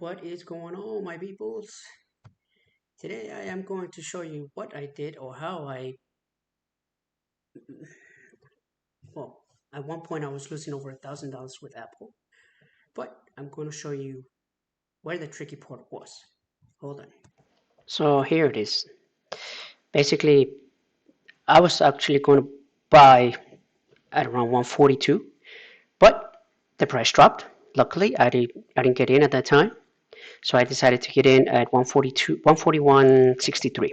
What is going on, my peoples? Today I am going to show you what I did or how well, at one point I was losing over $1,000 with Apple, but I'm going to show you where the tricky part was. Hold on. So here it is. Basically, I was actually going to buy at around 142, but the price dropped. Luckily, I didn't get in at that time, so I decided to get in at 142, 141.63.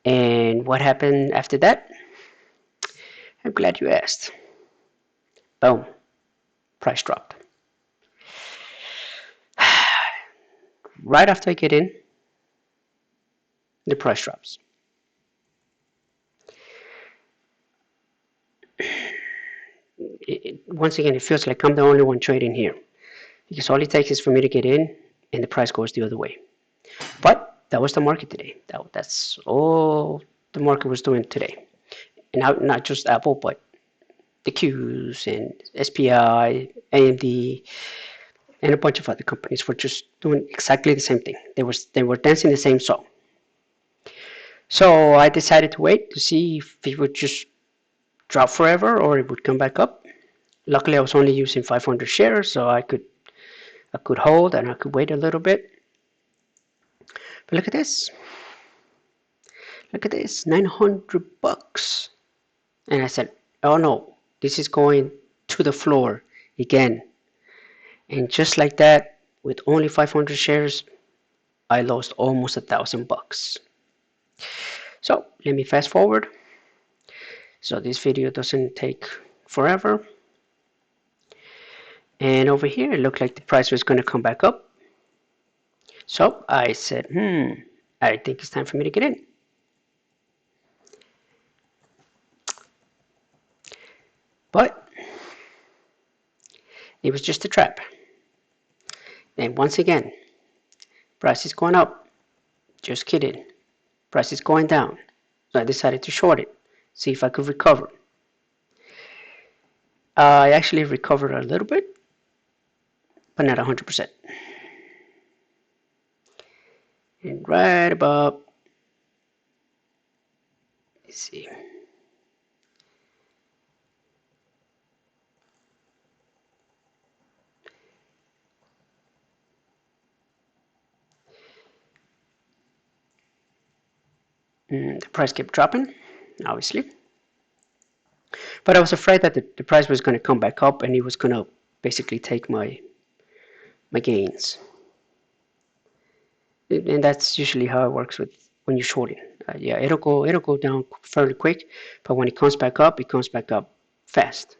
And what happened after that? I'm glad you asked. Boom, price dropped. Right after I get in, the price drops. Once again, it feels like I'm the only one trading here because all it takes is for me to get in and the price goes the other way. But that was the market today. That's all the market was doing today. And not just Apple, but the Qs and SPI, AMD, and a bunch of other companies were just doing exactly the same thing. They were dancing the same song. So I decided to wait to see if it would just drop forever or it would come back up. Luckily, I was only using 500 shares, so I could hold and I could wait a little bit. But look at this. Look at this, 900 bucks. And I said, oh no, this is going to the floor again. And just like that, with only 500 shares, I lost almost $1,000. So let me fast forward. So this video doesn't take forever. And over here, it looked like the price was going to come back up. So I said, I think it's time for me to get in. But it was just a trap. And once again, price is going up. Just kidding. Price is going down. So I decided to short it, see if I could recover. I actually recovered a little bit, but not 100%. And right about, let's see. The price kept dropping, obviously. But I was afraid that the price was going to come back up and it was going to basically take my gains. And that's usually how it works with when you're shorting. Yeah, it'll go down fairly quick, but when it comes back up, it comes back up fast.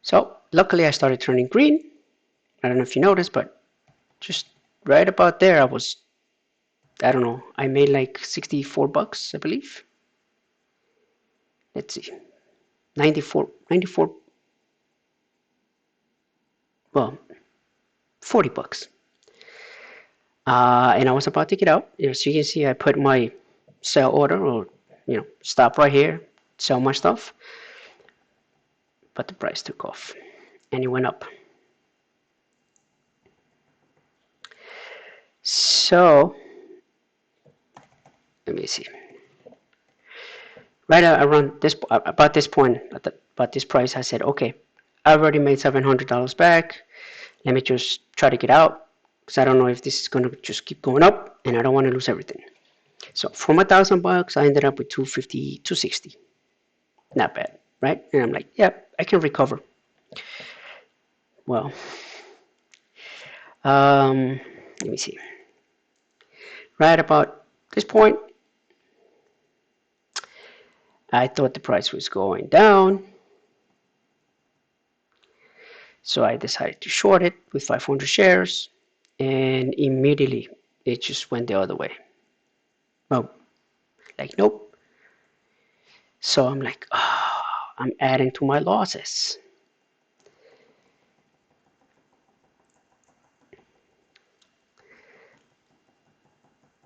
So luckily I started turning green. I don't know if you noticed, but just right about there, I don't know, I made like 64 bucks, I believe. Let's see, 94, well, 40 bucks. And I was about to get out. As you can see, I put my sell order or, stop right here, sell my stuff. But the price took off and it went up. So let me see. Right around this, about this point, about this price, I said, okay, I've already made $700 back. Let me just try to get out because I don't know if this is going to just keep going up and I don't want to lose everything. So from $1,000, I ended up with 250, 260. Not bad, right? And I'm like, yeah, I can recover. Well, let me see. Right about this point, I thought the price was going down. So I decided to short it with 500 shares and immediately it just went the other way. Oh, like, nope. So I'm like, oh, I'm adding to my losses.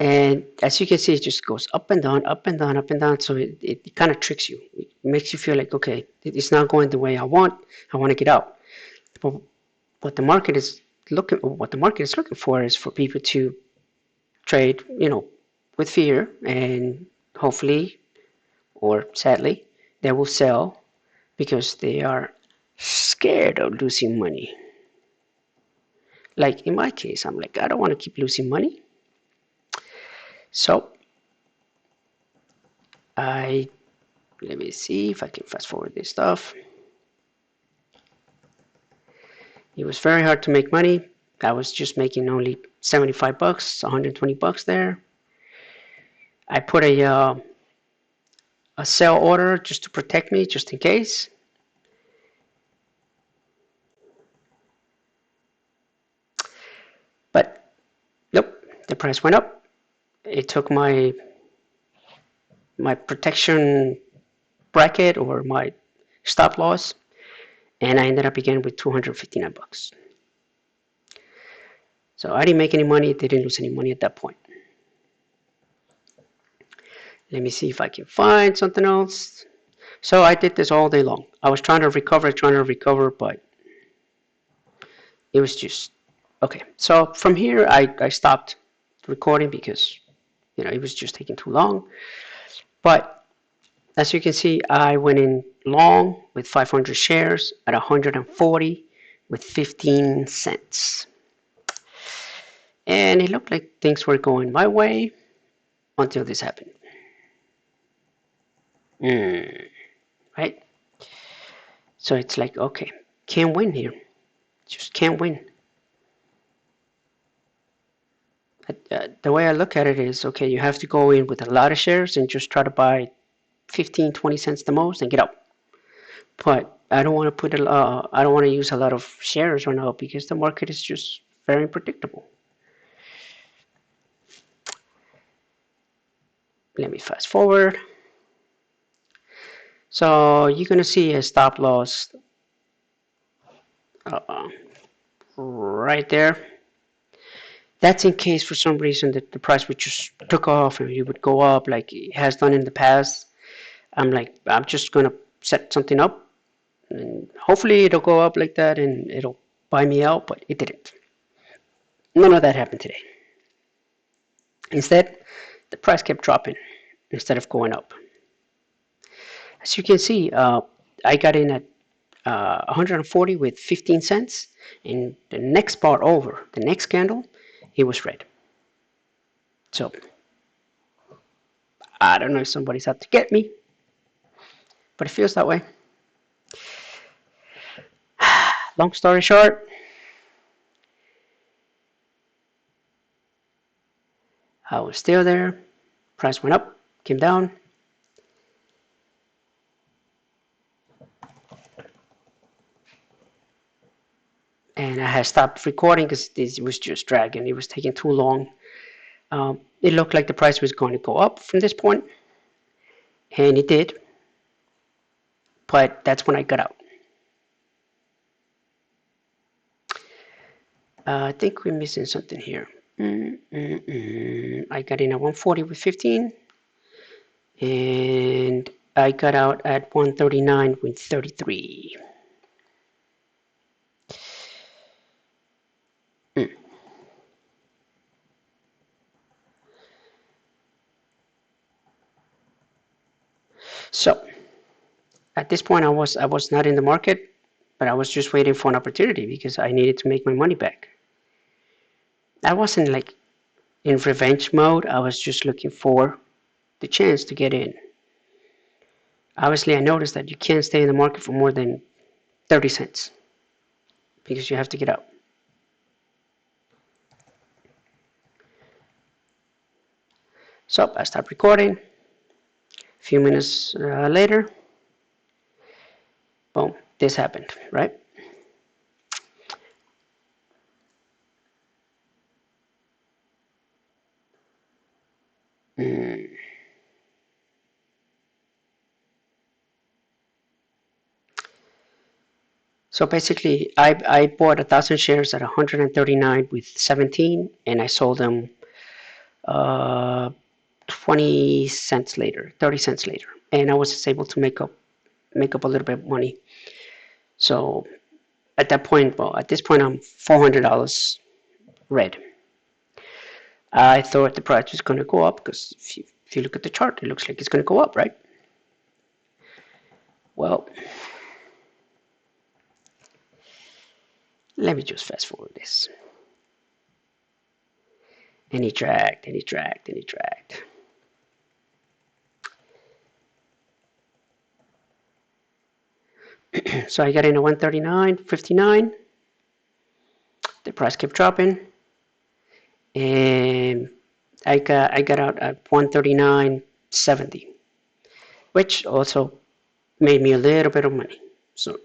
And as you can see, it just goes up and down, up and down, up and down. So it kind of tricks you. It makes you feel like, okay, it's not going the way I want. I want to get out. But what the market is looking for is for people to trade, with fear, and hopefully or sadly they will sell because they are scared of losing money. Like in my case, I'm like, I don't want to keep losing money. So let me see if I can fast forward this stuff. It was very hard to make money. I was just making only 75 bucks, 120 bucks there. I put a sell order just to protect me, just in case. But nope, the price went up. It took my protection bracket or my stop loss, and I ended up again with 259 bucks. So I didn't make any money, didn't lose any money at that point. Let me see if I can find something else. So I did this all day long. I was trying to recover, but it was just okay. So from here, I stopped recording because it was just taking too long. But as you can see, I went in long with 500 shares at 140 with 15 cents. And it looked like things were going my way until this happened. Right? So it's like, okay, can't win here. Just can't win. The way I look at it is, okay, you have to go in with a lot of shares and just try to buy 15, 20 cents the most and get out. But I don't want to I don't want to use a lot of shares right now because the market is just very unpredictable. Let me fast forward. So you're going to see a stop loss right there. That's in case for some reason that the price would just took off and it would go up like it has done in the past. I'm just going to set something up and hopefully it'll go up like that and it'll buy me out, but it didn't. None of that happened today. Instead, the price kept dropping instead of going up. As you can see, I got in at 140 with 15 cents, and the next bar over, the next candle, it was red. So I don't know if somebody's out to get me, but it feels that way. Long story short, I was still there. Price went up, came down. And I had stopped recording because this was just dragging. It was taking too long. It looked like the price was going to go up from this point, and it did. But that's when I got out. I think we're missing something here. I got in at 140 with 15, and I got out at 139 with 33. So at this point, I was not in the market, but I was just waiting for an opportunity because I needed to make my money back. I wasn't like in revenge mode. I was just looking for the chance to get in. Obviously, I noticed that you can't stay in the market for more than 30 cents because you have to get out. So I stopped recording. A few minutes later, boom, this happened, right? So basically, I bought 1,000 shares at 139 with 17, and I sold them 20 cents later, 30 cents later, and I was able to make up a little bit of money. So at that point, well, at this point, I'm $400 red. I thought the price was going to go up because if you look at the chart, it looks like it's going to go up, right? Well, let me just fast forward this. And he dragged, and he dragged, and he dragged. So I got in at 139.59. The price kept dropping, and I got out at 139.70, which also made me a little bit of money. So,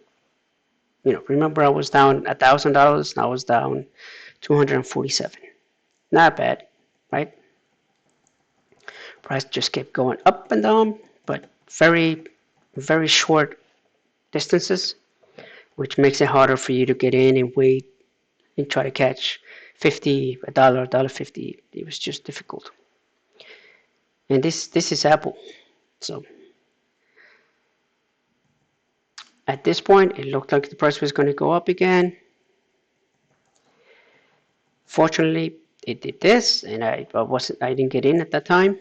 remember I was down $1,000. Now I was down 247. Not bad, right? Price just kept going up and down, but very, very short distances, which makes it harder for you to get in and wait and try to catch 50, $1.50. It was just difficult. And this is Apple. So at this point, it looked like the price was going to go up again. Fortunately, it did this, and I didn't get in at that time.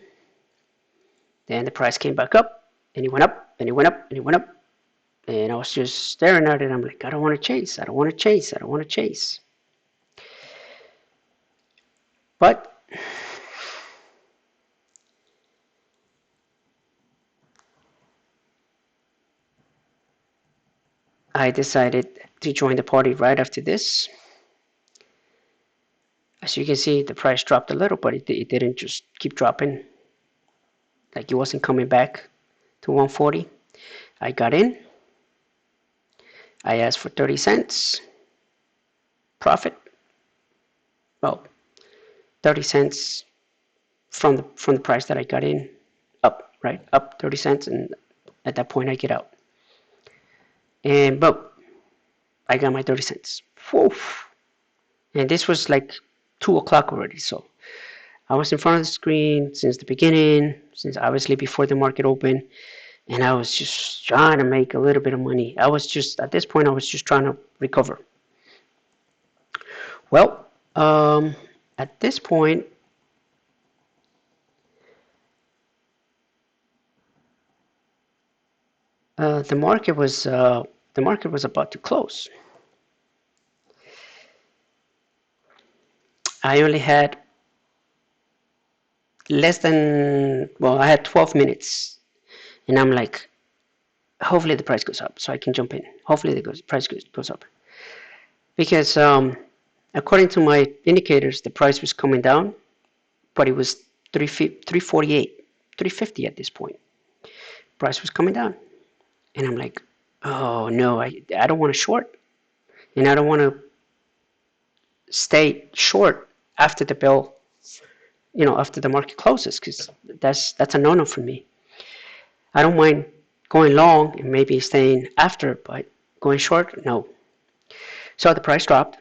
Then the price came back up, and it went up, and it went up, and it went up. And I was just staring at it. I'm like, I don't want to chase. I don't want to chase. I don't want to chase. But I decided to join the party right after this. As you can see, the price dropped a little, but it didn't just keep dropping. Like it wasn't coming back to 140. I got in. I asked for 30 cents profit. Well, 30 cents from the price that I got in, up, right? Up 30 cents, and at that point I get out. And boom, I got my 30 cents. Whoa. And this was like 2 o'clock already, so I was in front of the screen since the beginning, since obviously before the market opened, and I was just trying to make a little bit of money. At this point, I was just trying to recover. Well, at this point, the market was about to close. I only had I had 12 minutes, and I'm like, hopefully the price goes up so I can jump in. Hopefully the price goes up. Because according to my indicators, the price was coming down, but it was 348, 350 at this point. Price was coming down. And I'm like, oh no, I don't want to short. And I don't want to stay short after the bell, after the market closes, because that's a no-no for me. I don't mind going long and maybe staying after, but going short, no. So the price dropped,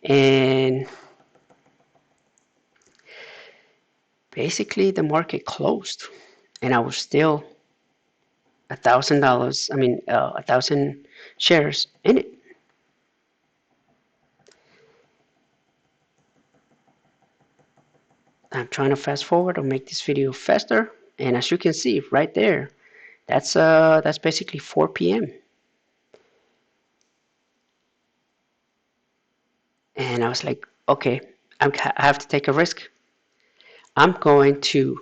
and basically the market closed, and I was still $1,000 shares in it. I'm trying to fast forward or make this video faster, and as you can see right there, that's basically 4 p.m. And I was like, okay, I have to take a risk. I'm going to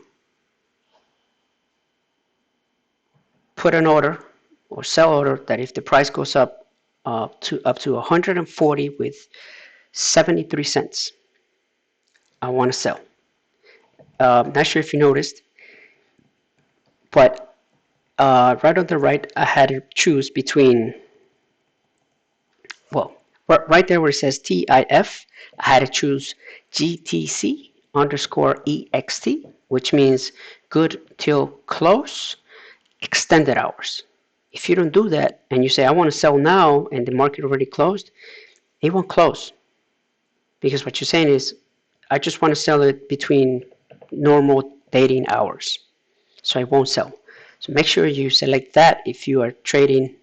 put an order or sell order that if the price goes up to 140 with 73 cents, I want to sell. Not sure if you noticed, but right on the right, I had to choose between, well, right there where it says TIF, I had to choose GTC_EXT, which means good till close, extended hours. If you don't do that and you say, I want to sell now, and the market already closed, it won't close. Because what you're saying is, I just want to sell it between normal dating hours. So I won't sell. So make sure you select that if you are trading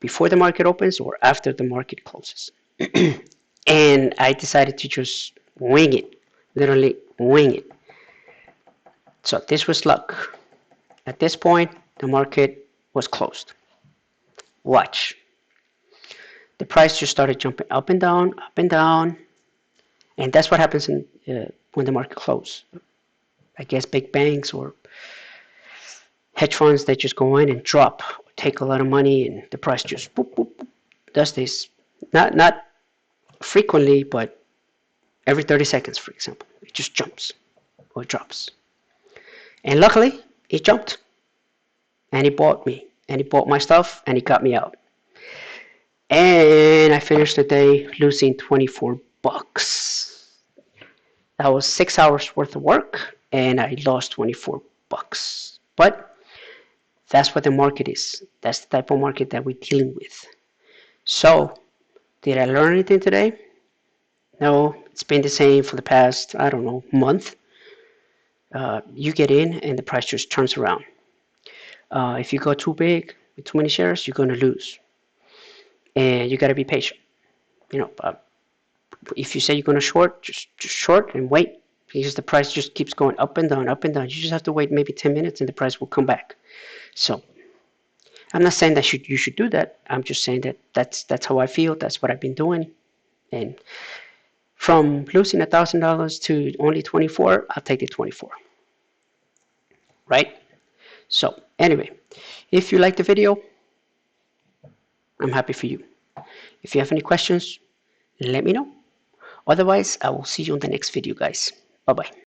before the market opens or after the market closes. And I decided to just wing it, literally wing it. So this was luck. At this point, the market was closed. Watch. The price just started jumping up and down, up and down. And that's what happens when the market closes. I guess big banks or hedge funds, they just go in and drop, take a lot of money, and the price just boop, boop, boop, does this. Not frequently, but every 30 seconds, for example. It just jumps or drops. And luckily, it jumped. And he bought me. And he bought my stuff, and he got me out. And I finished the day losing 24 bucks. That was 6 hours worth of work, and I lost 24 bucks. But that's what the market is. That's the type of market that we're dealing with. So, did I learn anything today? No, it's been the same for the past, I don't know, month. You get in, and the price just turns around. If you go too big with too many shares, you're going to lose. And you got to be patient. If you say you're going to short, just short and wait, because the price just keeps going up and down, up and down. You just have to wait maybe 10 minutes and the price will come back. So I'm not saying that you should do that. I'm just saying that that's how I feel. That's what I've been doing. And from losing $1,000 to only 24, I'll take the 24. Right? So anyway, if you like the video, I'm happy for you. If you have any questions, let me know. Otherwise, I will see you on the next video, guys. Bye-bye.